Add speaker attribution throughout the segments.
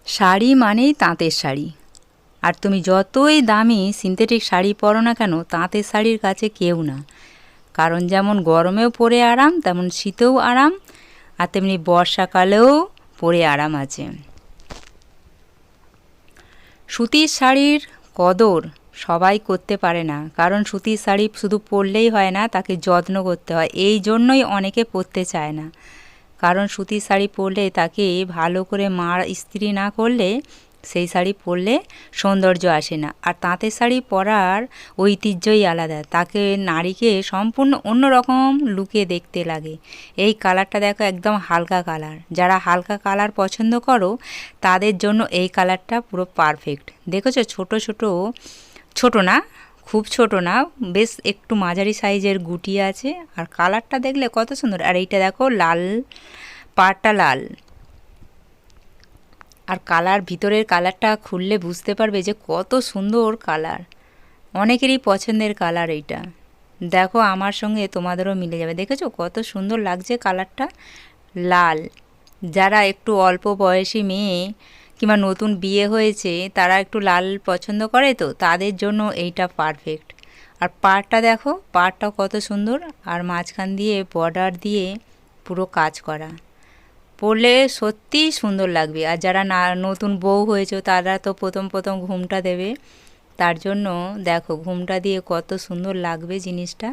Speaker 1: শাড়ি মানেই তাঁতের শাড়ি। আর তুমি যতই দামি সিনথেটিক শাড়ি পরো না কেন, তাঁতের শাড়ির কাছে কেউ না। কারণ যেমন গরমেও পরে আরাম, তেমন শীতেও আরাম, আর তেমনি বর্ষাকালেও পরে আরাম আছে। সুতির শাড়ির কদর সবাই করতে পারে না, কারণ সুতির শাড়ি শুধু পরলেই হয় না, তাকে যত্ন করতে হয়। এই জন্যই অনেকে পরতে চায় না, কারণ সুতির শাড়ি পরলে তাকে ভালো করে ইস্ত্রি না করলে সেই শাড়ি পরলে সৌন্দর্য আসে না। আর তাঁতের শাড়ি পরার ঐতিহ্যই আলাদা, তাকে নারীকে সম্পূর্ণ অন্যরকম লুকে দেখতে লাগে। এই কালারটা দেখো, একদম হালকা কালার। যারা হালকা কালার পছন্দ করো তাদের জন্য এই কালারটা পুরো পারফেক্ট। দেখেছো, ছোট ছোট, ছোট না, খুব ছোট না, বেশ একটু মাঝারি সাইজের গুটি আছে। আর কালারটা দেখলে কত সুন্দর। আর এইটা দেখো, লাল, পাড়টা লাল। আর কালার, ভিতরের কালারটা খুললে বুঝতে পারবে যে কত সুন্দর কালার। অনেকেরই পছন্দের কালার এইটা। দেখো, আমার সঙ্গে তোমাদেরও মিলে যাবে। দেখেছো কত সুন্দর লাগছে কালারটা, লাল। যারা একটু অল্প বয়সী মেয়ে কিংবা নতুন বিয়ে হয়েছে, তারা একটু লাল পছন্দ করে, তো তাদের জন্য এইটা পারফেক্ট। আর পাড়টা দেখো, পাড়টাও কত সুন্দর, আর মাঝখান দিয়ে বর্ডার দিয়ে পুরো কাজ করা। পরলে সত্যিই সুন্দর লাগবে। আর যারা নতুন বউ হয়েছে, তারা তো প্রথম প্রথম ঘুমটা দেবে, তার জন্য দেখো ঘুমটা দিয়ে কত সুন্দর লাগবে জিনিসটা।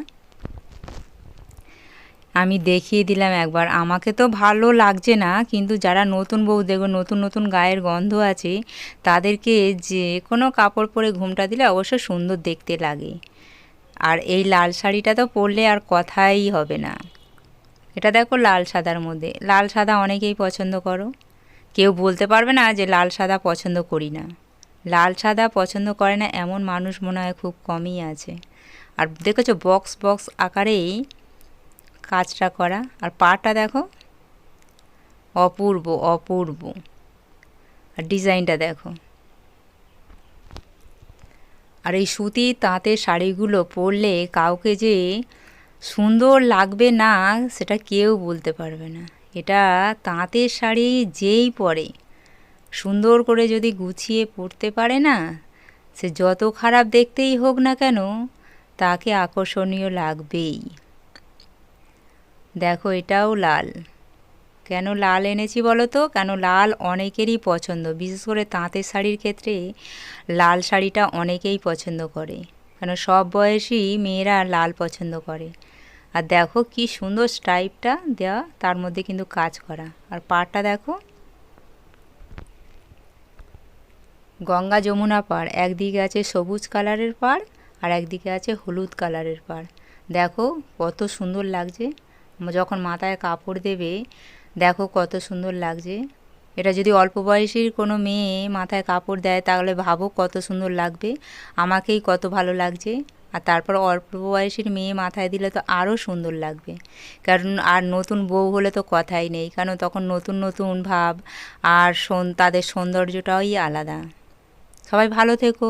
Speaker 1: আমি দেখিয়ে দিলাম একবার। আমাকে তো ভালো লাগছে না, কিন্তু যারা নতুন বউ, দেখো নতুন নতুন গায়ের গন্ধ আছে, তাদেরকে যে কোনো কাপড় পরে ঘুমটা দিলে অবশ্য সুন্দর দেখতে লাগে। আর এই লাল শাড়িটা তো পরলে আর কথাই হবে না। এটা দেখো লাল সাদার মধ্যে। লাল সাদা অনেকেই পছন্দ করো, কেউ বলতে পারবে না যে লাল সাদা পছন্দ করি না। লাল সাদা পছন্দ করে না এমন মানুষ মনে হয় খুব কমই আছে। আর দেখেছো বক্স বক্স আকারেই কাজটা করা। আর পাটা দেখো, অপূর্ব অপূর্ব। আর ডিজাইনটা দেখো। আর এই সুতির তাঁতের শাড়িগুলো পরলে কাউকে যে সুন্দর লাগবে না, সেটা কেউ বলতে পারবে না। এটা তাঁতের শাড়ি যেই পরে, সুন্দর করে যদি গুছিয়ে পরতে পারে না, সে যত খারাপ দেখতেই হোক না কেন, তাকে আকর্ষণীয় লাগবেই। দেখো, এটাও লাল। কেন লাল এনেছি বলো তো? কেন লাল অনেকেরই পছন্দ, বিশেষ করে তাঁতের শাড়ির ক্ষেত্রে লাল শাড়িটা অনেকেই পছন্দ করে, কেন সব বয়সী মেয়েরা লাল পছন্দ করে। আর দেখো কি সুন্দর স্ট্রাইপটা দেওয়া, তার মধ্যে কিন্তু কাজ করা। আর পাড়টা দেখো, গঙ্গা যমুনা পাড়। একদিকে আছে সবুজ কালারের পাড়, আর একদিকে আছে হলুদ কালারের পাড়। দেখো কত সুন্দর লাগছে। যখন মাথায় কাপড় দেবে, দেখো কত সুন্দর লাগছে। এটা যদি অল্প বয়সীর কোনো মেয়ে মাথায় কাপড় দেয়, তাহলে ভাবো কত সুন্দর লাগবে। আমাকেই কত ভালো লাগছে। আর তারপর অল্প বয়সীর মেয়ে মাথায় দিলে তো আরও সুন্দর লাগবে। কারণ আর নতুন বউ হলে তো কথাই নেই, কারণ তখন নতুন নতুন ভাব, আর তাদের সৌন্দর্যটাই আলাদা। সবাই ভালো থেকো।